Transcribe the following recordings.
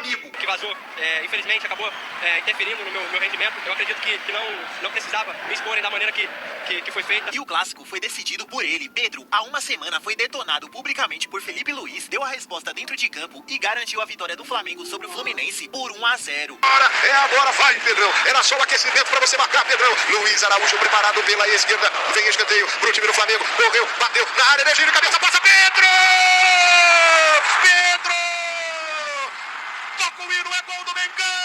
amigo. Que vazou, infelizmente, acabou interferindo no meu rendimento. Eu acredito que não precisava me exporem da maneira que foi feita. E o clássico foi decidido por ele. Pedro, há uma semana, foi detonado publicamente por Felipe Luiz, deu a resposta dentro de campo e garantiu a vitória do Flamengo sobre o Fluminense por 1-0. Agora, vai, Pedrão. Era só o aquecimento pra você marcar, Pedrão. Luiz Araújo preparado pela esquerda. Vem escanteio pro time do Flamengo. Correu, bateu na área, beijinho de cabeça, passa Pedro! Pedro! Toca o hino, é gol do Mengão!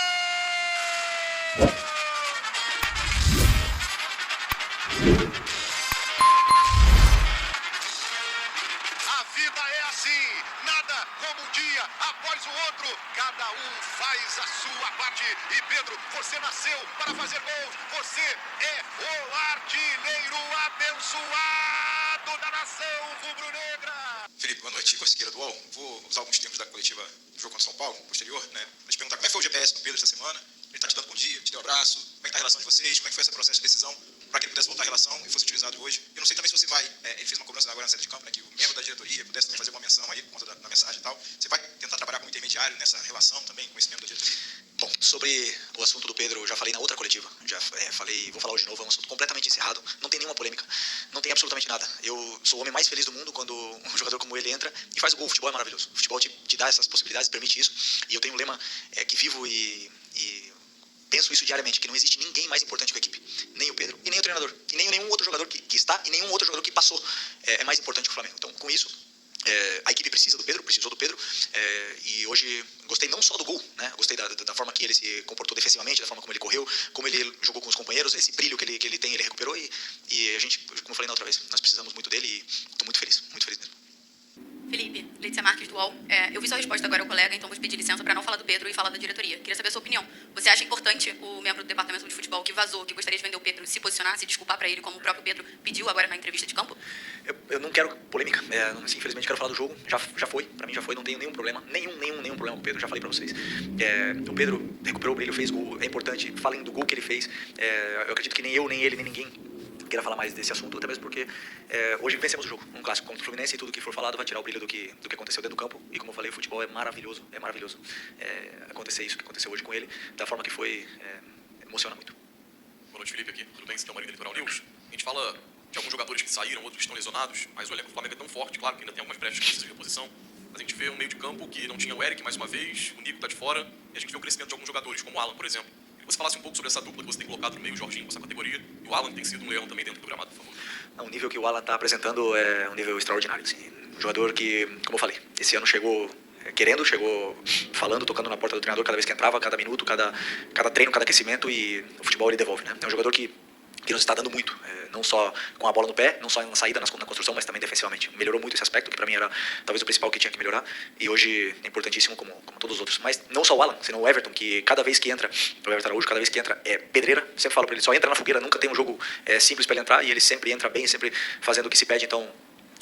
A vida é assim, nada como um dia após o outro. Cada um faz a sua parte. E Pedro, você nasceu para fazer gols. Você é o artilheiro abençoado da nação rubro-negra. Felipe, boa noite. Igor Siqueira do UOL. Vou usar alguns termos da coletiva do jogo contra São Paulo, posterior, né? Vou te perguntar como é que foi o GPS do Pedro essa semana. Ele tá te dando bom dia, te deu um abraço. Como é que tá a relação de vocês? Como é que foi esse processo de decisão para que ele pudesse voltar a relação e fosse utilizado hoje? Eu não sei também se você vai... ele fez uma cobrança agora na saída de campo, né? Que o membro da diretoria pudesse também fazer uma menção aí por conta da mensagem e tal. Você vai tentar trabalhar como intermediário nessa relação também com esse membro da diretoria? Bom, sobre o assunto do Pedro, eu já falei na outra coletiva, falei, vou falar hoje de novo, é um assunto completamente encerrado, não tem nenhuma polêmica, não tem absolutamente nada. Eu sou o homem mais feliz do mundo quando um jogador como ele entra e faz o gol. O futebol é maravilhoso, o futebol te dá essas possibilidades, permite isso, e eu tenho um lema que vivo e penso isso diariamente, que não existe ninguém mais importante que a equipe, nem o Pedro e nem o treinador, e nem nenhum outro jogador que está e nenhum outro jogador que passou é mais importante que o Flamengo. Então, com isso, a equipe precisa do Pedro, precisou do Pedro, e hoje gostei não só do gol, né? Gostei da forma que ele se comportou defensivamente, da forma como ele correu, como ele jogou com os companheiros, esse brilho que ele tem, ele recuperou, e a gente, como eu falei na outra vez, nós precisamos muito dele e estou muito feliz mesmo. Felipe, Letícia Marques do UOL. Eu vi sua resposta agora ao colega, então vou te pedir licença para não falar do Pedro e falar da diretoria. Queria saber a sua opinião. Você acha importante o membro do departamento de futebol que vazou, que gostaria de vender o Pedro, se posicionar, se desculpar para ele, como o próprio Pedro pediu agora na entrevista de campo? Eu não quero polêmica, infelizmente quero falar do jogo, já foi, pra mim já foi, não tenho nenhum problema, nenhum problema com o Pedro, já falei pra vocês. O Pedro recuperou o brilho, fez gol, é importante, falem do gol que ele fez, eu acredito que nem eu, nem ele, nem ninguém queira falar mais desse assunto, até mesmo porque hoje vencemos o jogo, um clássico contra o Fluminense, e tudo que for falado vai tirar o brilho do que aconteceu dentro do campo, e como eu falei, o futebol é maravilhoso, acontecer isso que aconteceu hoje com ele, da forma que foi, emociona muito. Boa noite, Felipe, aqui, tudo bem? Você tem uma Marina Litoral News. A gente fala de alguns jogadores que saíram, outros que estão lesionados, mas o elenco do Flamengo é tão forte, claro que ainda tem algumas brechas que precisam de reposição, mas a gente vê um meio de campo que não tinha o Eric mais uma vez, o Nico tá de fora, e a gente vê o crescimento de alguns jogadores, como o Alan, por exemplo. Que você falasse um pouco sobre essa dupla que você tem colocado no meio, o Jorginho, com essa categoria, e o Alan tem sido um leão também dentro do gramado, por favor. O nível que o Alan está apresentando é um nível extraordinário, assim. Um jogador que, como eu falei, esse ano chegou chegou falando, tocando na porta do treinador cada vez que entrava, cada minuto, cada treino, cada aquecimento, e o futebol ele devolve, né? É um jogador que nos está dando muito, não só com a bola no pé, não só na saída, na construção, mas também defensivamente. Melhorou muito esse aspecto, que para mim era talvez o principal que tinha que melhorar, e hoje é importantíssimo como todos os outros. Mas não só o Alan, senão o Everton, que cada vez que entra, o Everton Araújo, cada vez que entra é pedreira, sempre falo para ele, só entra na fogueira, nunca tem um jogo simples para ele entrar, e ele sempre entra bem, sempre fazendo o que se pede. Então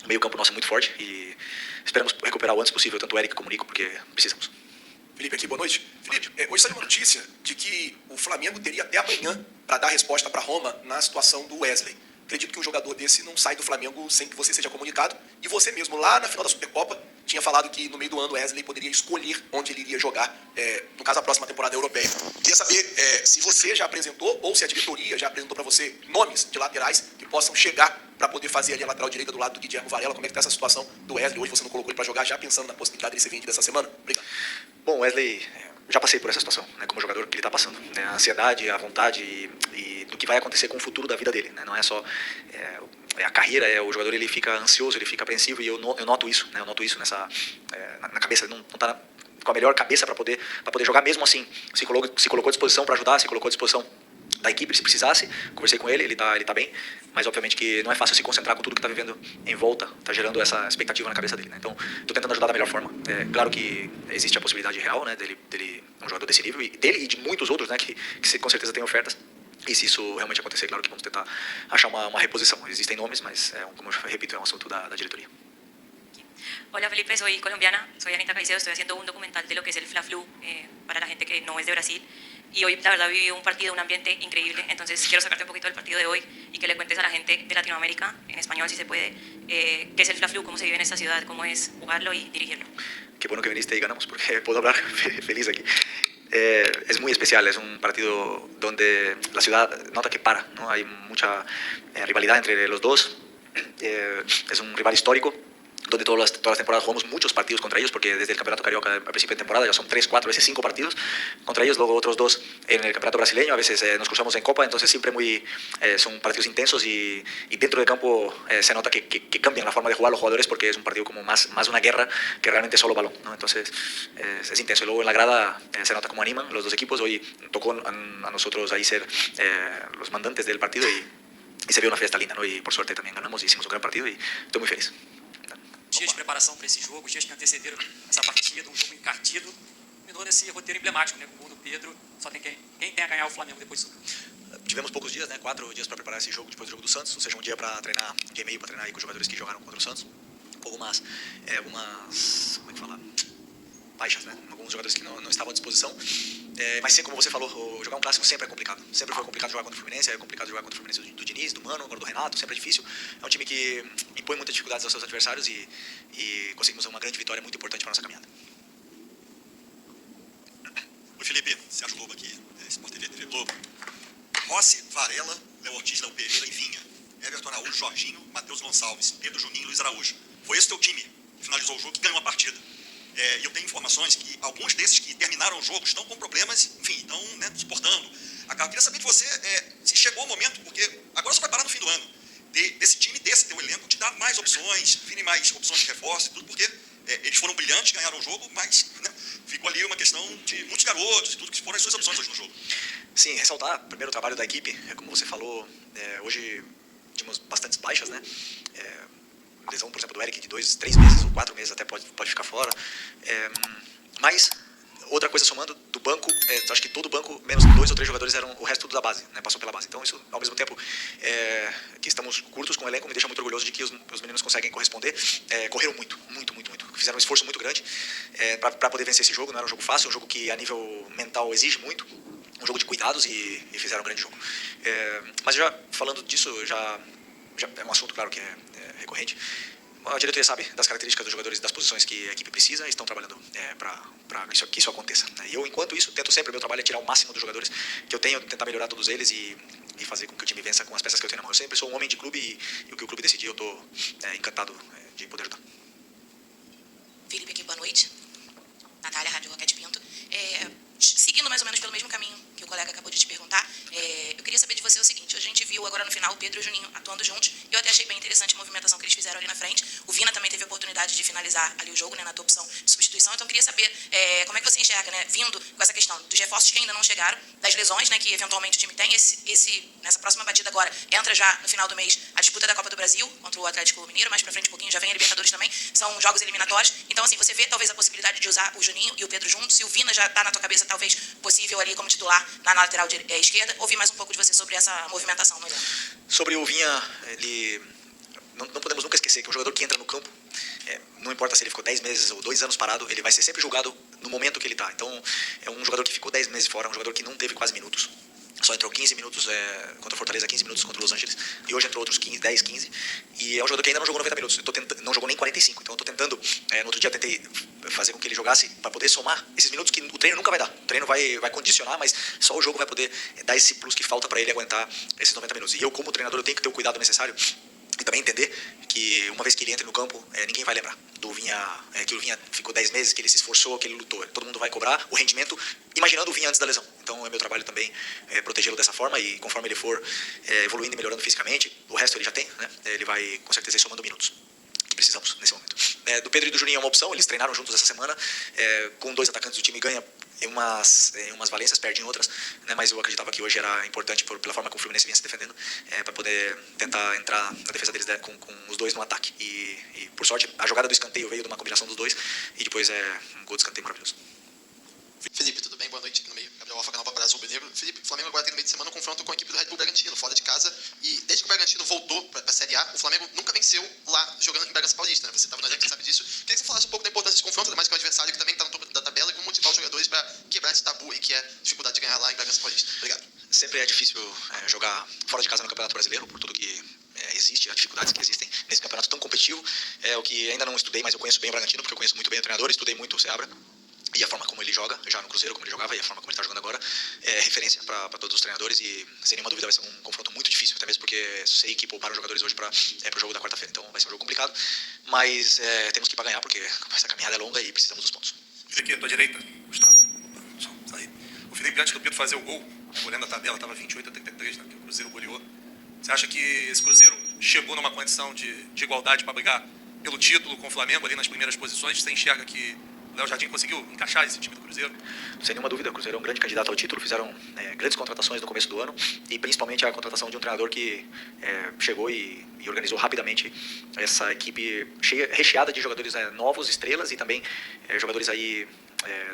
o meio campo nosso é muito forte, e esperamos recuperar o antes possível, tanto o Eric como o Nico, porque precisamos. Felipe aqui, boa noite. Felipe, hoje saiu uma notícia de que o Flamengo teria até amanhã para dar resposta para Roma na situação do Wesley. Acredito que um jogador desse não sai do Flamengo sem que você seja comunicado. E você mesmo, lá na final da Supercopa, tinha falado que no meio do ano o Wesley poderia escolher onde ele iria jogar, no caso a próxima temporada europeia. Queria saber se você já apresentou, ou se a diretoria já apresentou para você nomes de laterais que possam chegar para poder fazer ali a lateral direita do lado do Guilherme Varela. Como é que está essa situação do Wesley? Hoje você não colocou ele para jogar, já pensando na possibilidade de ele ser vendido essa semana? Obrigado. Bom, Wesley, já passei por essa situação, né, como jogador que ele está passando, né, a ansiedade, a vontade e do que vai acontecer com o futuro da vida dele, né, não é só a carreira, o jogador ele fica ansioso, ele fica apreensivo, e eu noto isso, né, eu noto isso na cabeça, ele não está com a melhor cabeça para poder jogar, mesmo assim, se colocou à disposição para ajudar, se colocou à disposição da equipe se precisasse, conversei com ele tá bem, mas obviamente que não é fácil se concentrar com tudo que está vivendo em volta, está gerando essa expectativa na cabeça dele, né? Então estou tentando ajudar da melhor forma. Claro que existe a possibilidade real, né, dele um jogador desse nível, e dele e de muitos outros, né, que com certeza tem ofertas, e se isso realmente acontecer, claro que vamos tentar achar uma reposição. Existem nomes, mas como eu repito, é um assunto da diretoria. Hola Felipe, soy colombiana, soy Anita Caicedo, estoy haciendo un documental de lo que es el Fla-Flu para la gente que no es de Brasil. y hoy la verdad viví un partido, un ambiente increíble, entonces quiero sacarte un poquito del partido de hoy y que le cuentes a la gente de Latinoamérica, en español si se puede, qué es el Fla-Flu, cómo se vive en esta ciudad, cómo es jugarlo y dirigirlo. Qué bueno que viniste y ganamos, porque puedo hablar feliz aquí. Es muy especial, es un partido donde la ciudad nota que para, ¿no? Hay mucha rivalidad entre los dos, es un rival histórico, donde todas las temporadas jugamos muchos partidos contra ellos, porque desde el Campeonato Carioca al principio de temporada ya son 3, 4, a veces 5 partidos contra ellos, luego otros 2 en el Campeonato Brasileño, a veces nos cruzamos en Copa, entonces siempre son partidos intensos y dentro del campo se nota que cambian la forma de jugar los jugadores, porque es un partido como más una guerra que realmente solo balón, ¿no? Entonces es intenso. Y luego en la grada se nota cómo animan los dos equipos. Hoy tocó a nosotros ahí ser los mandantes del partido y se vio una fiesta linda, ¿no? Y por suerte también ganamos y hicimos un gran partido y estoy muy feliz. Dias de preparação para esse jogo, os dias que antecederam essa partida, um jogo encardido, terminou nesse roteiro emblemático, né, com o gol do Pedro. Só tem quem tem a ganhar o Flamengo depois disso. Tivemos poucos dias, né, 4 dias para preparar esse jogo depois do jogo do Santos, ou seja, um dia para treinar, um dia e meio para treinar aí com os jogadores que jogaram contra o Santos, algumas como é que fala, baixas, né, alguns jogadores que não estavam à disposição, mas sim, como você falou, jogar um clássico sempre é complicado, sempre foi complicado jogar contra o Fluminense, é complicado jogar contra o Fluminense do Diniz, do Mano, agora do Renato, sempre é difícil, é um time que impõe muitas dificuldades aos seus adversários e conseguimos uma grande vitória muito importante para a nossa caminhada. Oi, Felipe, Sérgio Lobo aqui, Sport TV Globo. Rossi, Varela, Léo Ortiz, Léo Pereira e Vinha. Everton Araújo, Jorginho, Matheus Gonçalves, Pedro Juninho e Luiz Araújo. Foi esse teu time que finalizou o jogo e ganhou a partida. E eu tenho informações que alguns desses que terminaram o jogo estão com problemas, enfim, estão, né, suportando. Eu queria saber de você se chegou o momento, porque agora só vai parar no fim do ano, desse time, desse teu elenco, te dar mais opções, virem mais opções de reforço e tudo, porque eles foram brilhantes, ganharam o jogo, mas, né, ficou ali uma questão de muitos garotos e tudo, que foram as suas opções hoje no jogo. Sim, ressaltar primeiro o trabalho da equipe, como você falou, hoje tínhamos bastantes baixas, né? Lesão, por exemplo, do Eric de 2, 3 meses ou 4 meses até pode ficar fora. Mas, outra coisa somando, do banco, acho que todo o banco, menos 2 ou 3 jogadores, eram o resto tudo da base, né? Passou pela base. Então, isso, ao mesmo tempo que estamos curtos com o elenco, me deixa muito orgulhoso de que os meninos conseguem corresponder. Correram muito. Fizeram um esforço muito grande para poder vencer esse jogo. Não era um jogo fácil, um jogo que a nível mental exige muito. Um jogo de cuidados e fizeram um grande jogo. Mas já falando disso, já é um assunto, claro, que é recorrente. A diretoria sabe das características dos jogadores e das posições que a equipe precisa e estão trabalhando para que isso aconteça. E eu, enquanto isso, tento sempre, meu trabalho é tirar o máximo dos jogadores que eu tenho, tentar melhorar todos eles e fazer com que o time vença com as peças que eu tenho na mão. Eu sempre sou um homem de clube e o que o clube decidir, eu estou encantado de poder ajudar. Felipe aqui, boa noite. Natália, Rádio Roquete Pinto. Seguindo mais ou menos pelo mesmo caminho que o colega acabou de te perguntar, eu queria saber de você o seguinte: a gente viu agora no final o Pedro e o Juninho atuando juntos, e eu até achei bem interessante a movimentação que eles fizeram ali na frente. O Vina também teve a oportunidade de finalizar ali o jogo, né, na tua opção de substituição, então eu queria saber como é que você enxerga, né, vindo com essa questão dos reforços que ainda não chegaram, das lesões, né, que eventualmente o time tem, nessa próxima batida agora, entra já no final do mês a disputa da Copa do Brasil contra o Atlético Mineiro, mais pra frente um pouquinho já vem a Libertadores também, são jogos eliminatórios, então assim, você vê talvez a possibilidade de usar o Juninho e o Pedro juntos, se o Vina já tá na tua cabeça talvez possível ali como titular na lateral esquerda, ouvir mais um pouco de você sobre essa movimentação no elenco. Sobre o Vinha, ele não podemos nunca esquecer que um jogador que entra no campo, não importa se ele ficou 10 meses ou 2 anos parado, ele vai ser sempre julgado no momento que ele está. Então, é um jogador que ficou 10 meses fora, um jogador que não teve quase minutos. Só entrou 15 minutos contra o Fortaleza, 15 minutos contra o Los Angeles, e hoje entrou outros 10, 15, e é um jogador que ainda não jogou 90 minutos, não jogou nem 45, então eu estou tentando, no outro dia tentei fazer com que ele jogasse para poder somar esses minutos que o treino nunca vai dar, o treino vai condicionar, mas só o jogo vai poder dar esse plus que falta para ele aguentar esses 90 minutos, e eu como treinador eu tenho que ter o cuidado necessário e também entender que uma vez que ele entra no campo, ninguém vai lembrar do Vinha, que o Vinha ficou 10 meses, que ele se esforçou, que ele lutou. Todo mundo vai cobrar o rendimento imaginando o Vinha antes da lesão. Então é meu trabalho também protegê-lo dessa forma e conforme ele for evoluindo e melhorando fisicamente, o resto ele já tem, né? Ele vai com certeza ir somando minutos que precisamos nesse momento. Do Pedro e do Juninho é uma opção, eles treinaram juntos essa semana, com 2 atacantes o time ganha em umas valências, perde em outras, né? Mas eu acreditava que hoje era importante pela forma como o Fluminense vinha se defendendo, para poder tentar entrar na defesa deles com os 2 no ataque. E por sorte a jogada do escanteio veio de uma combinação dos 2 e depois um gol de escanteio maravilhoso. Felipe, tudo bem? Boa noite aqui no meio. Gabriel Alfa, canal Paparazzo Rubro-Negro. Felipe, o Flamengo agora tem no meio de semana um confronto com a equipe do Red Bull Bragantino, fora de casa. E desde que o Bragantino voltou para a Série A, o Flamengo nunca venceu lá jogando em Bragança Paulista, né? Você estava no elenco, você sabe disso. Queria que você falasse um pouco da importância desse confronto, ainda mais que é um adversário que também está no topo da tabela, e como motivar os jogadores para quebrar esse tabu aí que é a dificuldade de ganhar lá em Bragança Paulista. Obrigado. Sempre é difícil jogar fora de casa no Campeonato Brasileiro, por tudo que existe, as dificuldades que existem nesse campeonato tão competitivo. É o que ainda não estudei, mas eu conheço bem o Bragantino, porque eu conheço muito bem o treinador, estudei muito o Seabra. E a forma como ele joga, já no Cruzeiro, como ele jogava, e a forma como ele está jogando agora, é referência para todos os treinadores e, sem nenhuma dúvida, vai ser um confronto muito difícil, até mesmo porque sei que pouparam os jogadores hoje para o jogo da quarta-feira. Então vai ser um jogo complicado, mas temos que ir para ganhar, porque essa caminhada é longa e precisamos dos pontos. Fica aqui à tua direita, Gustavo. Só sair. O Felipe, antes do Pedro fazer o gol, olhando a tabela, estava 28-33, né, que o Cruzeiro goleou. Você acha que esse Cruzeiro chegou numa condição de igualdade para brigar pelo título com o Flamengo ali nas primeiras posições? Você enxerga que o Léo Jardim conseguiu encaixar esse time do Cruzeiro? Sem nenhuma dúvida, o Cruzeiro é um grande candidato ao título, fizeram grandes contratações no começo do ano e principalmente a contratação de um treinador que chegou e organizou rapidamente essa equipe recheada de jogadores novos, estrelas e também jogadores aí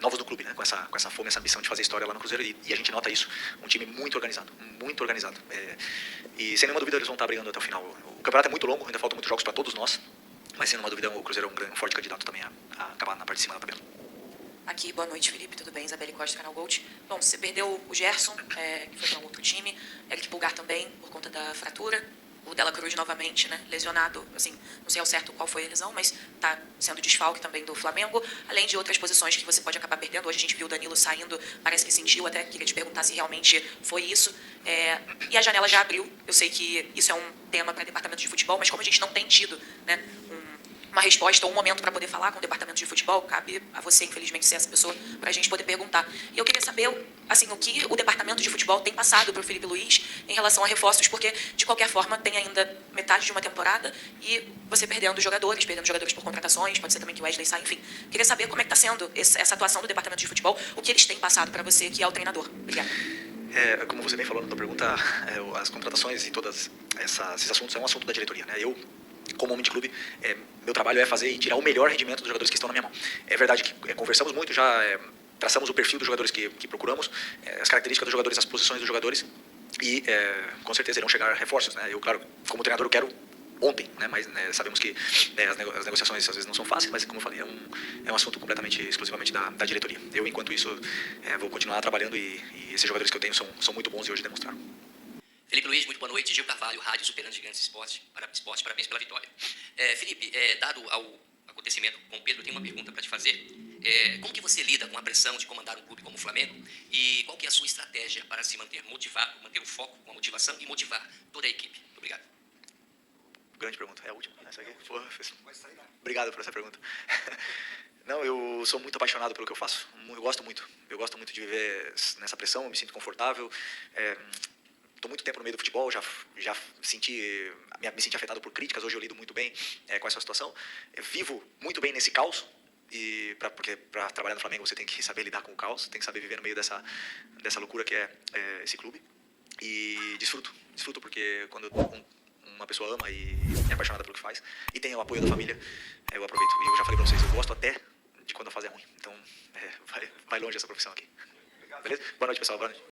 novos no clube, né? com essa fome, essa ambição de fazer história lá no Cruzeiro e a gente nota isso, um time muito organizado, e sem nenhuma dúvida eles vão estar brigando até o final. O campeonato é muito longo, ainda faltam muitos jogos para todos nós, mas sem nenhuma dúvida o Cruzeiro é um forte candidato também a acabar na parte de cima da tabela. Aqui, boa noite, Felipe, tudo bem? Isabelle Costa, Canal Gold. Bom, você perdeu o Gerson, que foi para um outro time, Eric Pulgar também, por conta da fratura, o Dela Cruz novamente, né, lesionado, assim, não sei ao certo qual foi a lesão, mas está sendo desfalque também do Flamengo, além de outras posições que você pode acabar perdendo. Hoje a gente viu o Danilo saindo, parece que sentiu, até queria te perguntar se realmente foi isso. E a janela já abriu, eu sei que isso é um tema para departamento de futebol, mas como a gente não tem tido, né, uma resposta ou um momento para poder falar com o departamento de futebol, cabe a você, infelizmente, ser essa pessoa para a gente poder perguntar. E eu queria saber, assim, o que o departamento de futebol tem passado para o Felipe Luiz em relação a reforços, porque, de qualquer forma, tem ainda metade de uma temporada e você perdendo jogadores por contratações, pode ser também que o Wesley saia, enfim. Queria saber como é que está sendo essa atuação do departamento de futebol, o que eles têm passado para você, que é o treinador. Obrigada. Como você bem falou na tua pergunta, as contratações e todos esses assuntos é um assunto da diretoria, né? Eu, como homem de clube, meu trabalho é fazer e tirar o melhor rendimento dos jogadores que estão na minha mão. É verdade que conversamos muito, já traçamos o perfil dos jogadores que procuramos, as características dos jogadores, as posições dos jogadores e com certeza irão chegar reforços, né? Eu, claro, como treinador eu quero ontem, né? Mas sabemos que as negociações às vezes não são fáceis, mas como eu falei, é um assunto completamente, exclusivamente da diretoria. Eu, enquanto isso, vou continuar trabalhando e esses jogadores que eu tenho são muito bons e hoje demonstraram. Felipe Luiz, muito boa noite. Gil Carvalho, Rádio Superando Gigantes Esporte, parabéns pela vitória. Felipe, dado ao acontecimento com o Pedro, eu tenho uma pergunta para te fazer. Como que você lida com a pressão de comandar um clube como o Flamengo? E qual que é a sua estratégia para se manter motivado, manter o foco com a motivação e motivar toda a equipe? Muito obrigado. Grande pergunta. É a última? Essa aqui? Obrigado por essa pergunta. Não, eu sou muito apaixonado pelo que eu faço. Eu gosto muito de viver nessa pressão, eu me sinto confortável. Estou muito tempo no meio do futebol, já me senti afetado por críticas, hoje eu lido muito bem com essa situação. Vivo muito bem nesse caos, porque para trabalhar no Flamengo você tem que saber lidar com o caos, tem que saber viver no meio dessa loucura que é esse clube. E desfruto porque quando uma pessoa ama e é apaixonada pelo que faz e tem o apoio da família, eu aproveito. E eu já falei para vocês, eu gosto até de quando a fase é ruim. Então vai longe essa profissão aqui. Beleza? Boa noite, pessoal. Boa noite.